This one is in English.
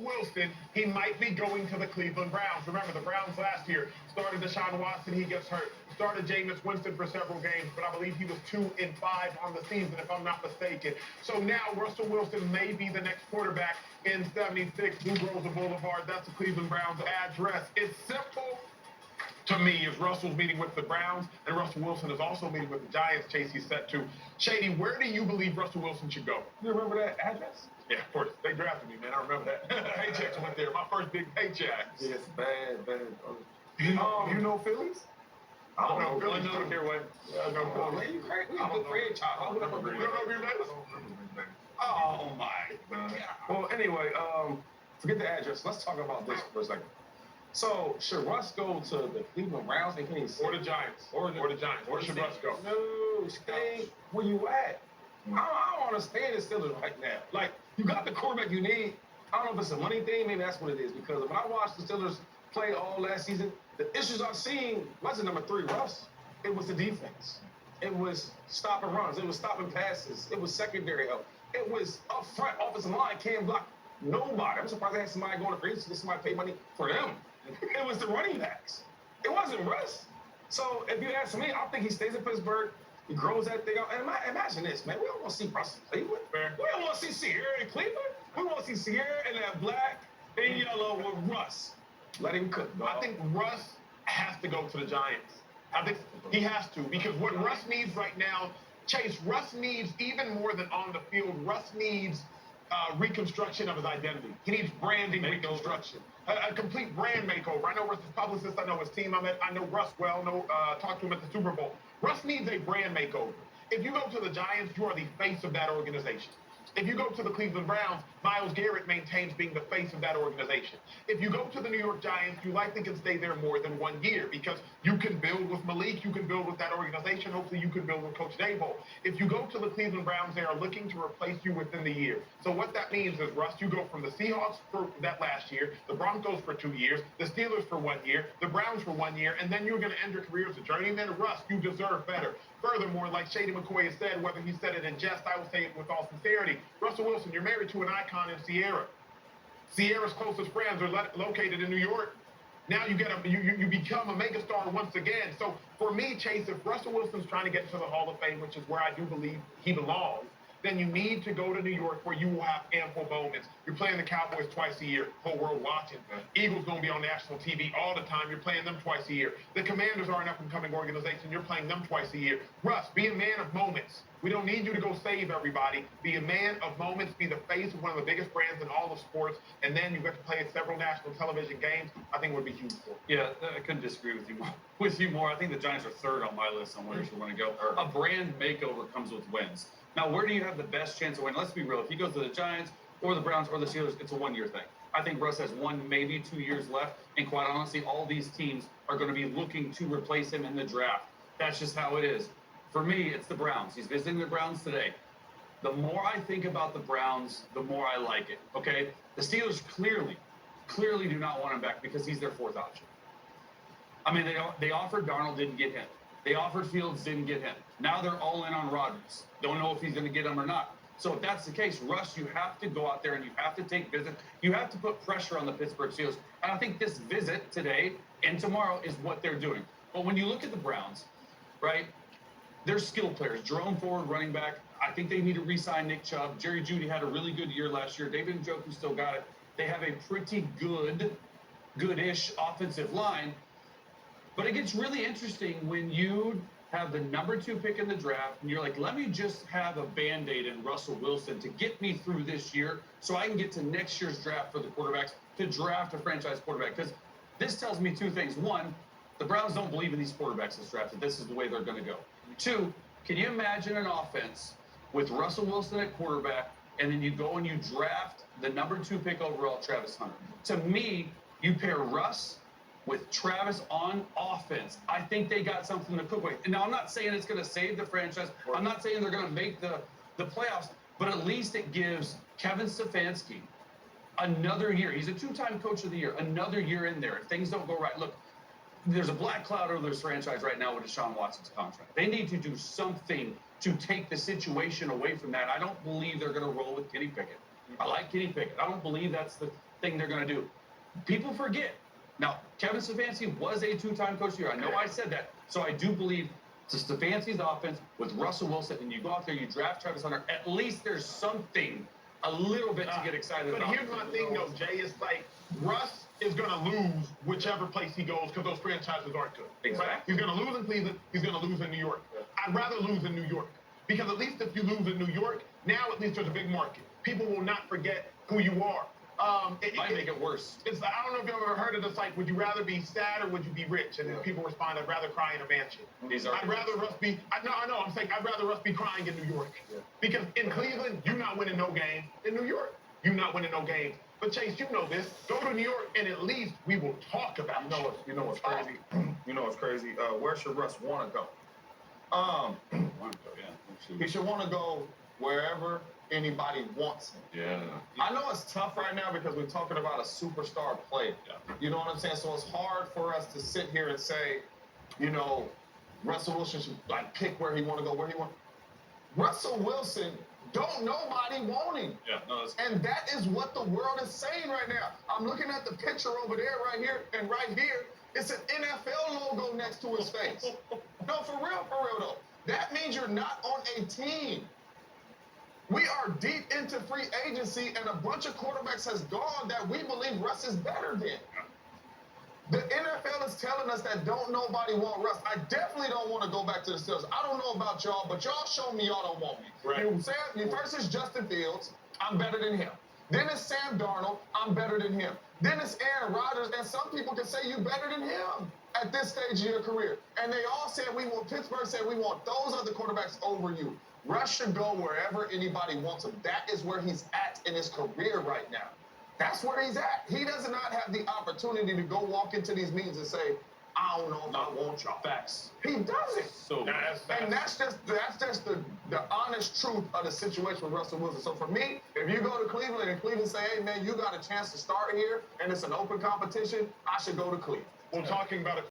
Wilson, he might be going to the Cleveland Browns. Remember, the Browns last year started Deshaun Watson, he gets hurt. Started Jameis Winston for several games, but I believe he was 2-5 on the season, if I'm not mistaken. So now Russell Wilson may be the next quarterback in 76 Blue Rosa Boulevard. That's the Cleveland Browns address. It's simple to me is Russell's meeting with the Browns, and Russell Wilson is also meeting with the Giants. Chase, he's set to. Shady, where do you believe Russell Wilson should go? You remember that address? Yeah, of course. They drafted me, man. I remember that. Paychecks went there. My first big paycheck. Yes, bad. You know Phillies? I don't know. Phillies don't care what. I know. Oh, man, you crazy. We good franchise. I don't know Green Bay. Oh, my God. Well, anyway, forget the address. Let's talk about this for a second. So, should Russ go to the Cleveland Browns? Or the Giants. Or the Giants. Where should Russ go? No, stay where you at. I don't understand the Steelers right now. Like, you got the quarterback you need. I don't know if it's a money thing. Maybe that's what it is. Because when I watched the Steelers play all last season, the issues I've seen wasn't number 3, Russ. It was the defense. It was stopping runs. It was stopping passes. It was secondary help. It was up front, offensive line can't block nobody. I'm surprised they had somebody going to free agency. Somebody paid money for them. It was the running backs. It wasn't Russ. So if you ask me, I think he stays in Pittsburgh. He grows that thing out. And imagine this, man. We don't want to see Russ in Cleveland. Fair. We don't want to see Sierra in Cleveland. We want to see Sierra in that black and yellow with Russ. Let him cook, dog. I think Russ has to go to the Giants. I think he has to, because what Russ needs right now, Chase, Russ needs even more than on the field. Russ needs reconstruction of his identity. He needs branding reconstruction, a complete brand makeover. I know Russ's publicist, I know his team. I know Russ well. Talked to him at the Super Bowl. Russ needs a brand makeover. If you go to the Giants, you are the face of that organization. If you go to the Cleveland Browns, Myles Garrett maintains being the face of that organization. If you go to the New York Giants, you likely can stay there more than 1 year because you can build with Malik, you can build with that organization. Hopefully you can build with Coach Daboll. If you go to the Cleveland Browns, they are looking to replace you within the year. So what that means is, Russ, you go from the Seahawks for that last year, the Broncos for 2 years, the Steelers for 1 year, the Browns for 1 year, and then you're going to end your career as a journeyman. Russ, you deserve better. Furthermore, like Shady McCoy has said, whether he said it in jest, I will say it with all sincerity. Russell Wilson, you're married to an icon in Sierra. Sierra's closest friends are located in New York. Now you become a megastar once again. So for me, Chase, if Russell Wilson's trying to get into the Hall of Fame, which is where I do believe he belongs, then you need to go to New York where you will have ample moments. You're playing the Cowboys twice a year, whole world watching. Eagles going to be on national TV all the time. You're playing them twice a year. The Commanders are an up-and-coming organization. You're playing them twice a year. Russ, be a man of moments. We don't need you to go save everybody. Be a man of moments. Be the face of one of the biggest brands in all of sports. And then you get to play in several national television games. I think would be huge for you. Yeah, I couldn't disagree with you more. I think the Giants are third on my list on where you want to go. A brand makeover comes with wins. Now, where do you have the best chance of winning? Let's be real. If he goes to the Giants or the Browns or the Steelers, it's a 1 year thing. I think Russ has 1, maybe 2 years left. And quite honestly, all these teams are going to be looking to replace him in the draft. That's just how it is. For me, it's the Browns. He's visiting the Browns today. The more I think about the Browns, the more I like it, okay? The Steelers clearly do not want him back because he's their 4th option. I mean, they offered Darnold, didn't get him. They offered Fields, didn't get him. Now they're all in on Rodgers. Don't know if he's going to get him or not. So if that's the case, Russ, you have to go out there and you have to take visits. You have to put pressure on the Pittsburgh Steelers. And I think this visit today and tomorrow is what they're doing. But when you look at the Browns, right, they're skill players. Jerome Ford, running back. I think they need to re-sign Nick Chubb. Jerry Jeudy had a really good year last year. David Njoku still got it. They have a pretty good-ish offensive line. But it gets really interesting when you have the number 2 pick in the draft, and you're like, let me just have a Band-Aid in Russell Wilson to get me through this year so I can get to next year's draft for the quarterbacks to draft a franchise quarterback. Because this tells me 2 things. 1, the Browns don't believe in these quarterbacks that's drafted. This is the way they're going to go. 2, can you imagine an offense with Russell Wilson at quarterback, and then you go and you draft the number 2 pick overall, Travis Hunter? To me, you pair Russ with Travis on offense. I think they got something to cook with. And now, I'm not saying it's going to save the franchise. I'm not saying they're going to make the playoffs, but at least it gives Kevin Stefanski another year. He's a 2-time coach of the year, another year in there. If things don't go right, look, there's a black cloud over this franchise right now with Deshaun Watson's contract. They need to do something to take the situation away from that. I don't believe they're going to roll with Kenny Pickett. I like Kenny Pickett. I don't believe that's thing they're going to do. People forget. Now, Kevin Stefanski was a two-time coach of the year. I know I said that. So I do believe Stefanski's offense with Russell Wilson, and you go out there, you draft Travis Hunter, at least there's something a little bit to get excited but about. here's my thing, though, Jay. It's like Russ is going to lose whichever place he goes because those franchises aren't good. Exactly. Right? He's going to lose in Cleveland. He's going to lose in New York. I'd rather lose in New York because at least if you lose in New York, now at least there's a big market. People will not forget who you are. Might make it worse. It's, I don't know if you've ever heard of this, like, would you rather be sad or would you be rich? And then people respond, I'd rather cry in a mansion. I'd rather Russ be, I know, I'm saying I'd rather Russ be crying in New York. Because in Cleveland, you're not winning no game. In New York, you're not winning no games. But Chase, you know this. Go to New York and at least we will talk about You know what's crazy? You know what's crazy? Where should Russ want to go? He should want to go wherever anybody wants him. Yeah. I know it's tough right now because we're talking about a superstar player. You know what I'm saying? So it's hard for us to sit here and say, you know, Russell Wilson should like pick where he want to go, where he want. Russell Wilson, don't nobody want him. Yeah, no, that's And that is what the world is saying right now. I'm looking at the picture over there, right here, and right here, it's an NFL logo next to his face. No, for real though. That means you're not on a team. We are deep into free agency, and a bunch of quarterbacks has gone that we believe Russ is better than. The NFL is telling us that don't nobody want Russ. I definitely don't want to go back to the Steelers. I don't know about y'all, but y'all show me y'all don't want me. Right. First is Justin Fields. I'm better than him. Then it's Sam Darnold. I'm better than him. Then it's Aaron Rodgers, and some people can say you better than him at this stage of your career. And they all said Pittsburgh said we want those other quarterbacks over you. Russ should go wherever anybody wants him. That is where he's at in his career right now. That's where he's at. He does not have the opportunity to go walk into these meetings and say, I don't know if I want y'all. facts. He doesn't. So And that's just the honest truth of the situation with Russell Wilson. So for me, if you go to Cleveland and Cleveland say, hey man, you got a chance to start here and it's an open competition, I should go to Cleveland. Well, talking about it.